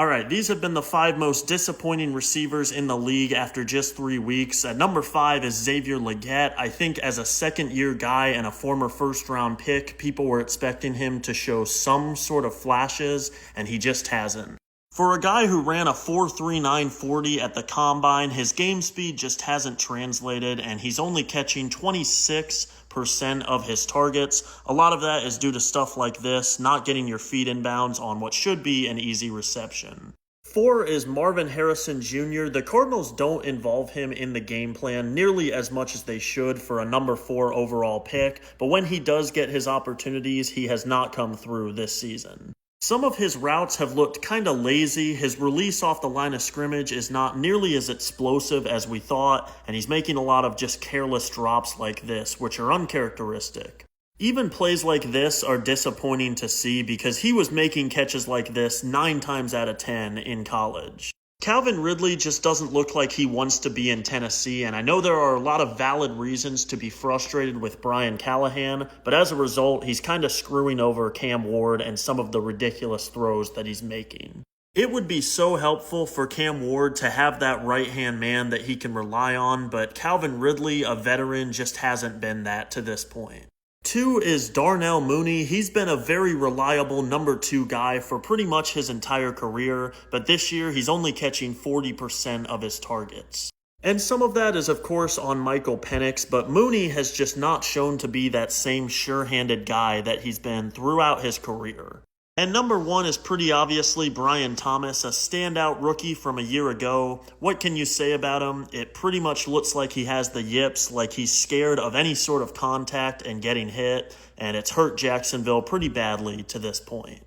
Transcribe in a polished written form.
All right, these have been the 5 most disappointing receivers in the league after just 3 weeks. At number 5 is Xavier Legette. I think as a second-year guy and a former first-round pick, people were expecting him to show some sort of flashes, and he just hasn't. For a guy who ran a 4.39 40 at the combine, his game speed just hasn't translated, and he's only catching 26% of his targets. A lot of that is due to stuff like this, not getting your feet in bounds on what should be an easy reception. 4 is Marvin Harrison Jr. The Cardinals don't involve him in the game plan nearly as much as they should for a number 4 overall pick, but when he does get his opportunities, he has not come through this season. Some of his routes have looked kind of lazy. His release off the line of scrimmage is not nearly as explosive as we thought, and he's making a lot of just careless drops like this, which are uncharacteristic. Even plays like this are disappointing to see because he was making catches like this 9 times out of 10 in college. Calvin Ridley just doesn't look like he wants to be in Tennessee, and I know there are a lot of valid reasons to be frustrated with Brian Callahan, but as a result, he's kind of screwing over Cam Ward and some of the ridiculous throws that he's making. It would be so helpful for Cam Ward to have that right-hand man that he can rely on, but Calvin Ridley, a veteran, just hasn't been that to this point. 2 is Darnell Mooney. He's been a very reliable number 2 guy for pretty much his entire career, but this year he's only catching 40% of his targets. And some of that is of course on Michael Penix, but Mooney has just not shown to be that same sure-handed guy that he's been throughout his career. And number 1 is pretty obviously Brian Thomas, a standout rookie from a year ago. What can you say about him? It pretty much looks like he has the yips, like he's scared of any sort of contact and getting hit, and it's hurt Jacksonville pretty badly to this point.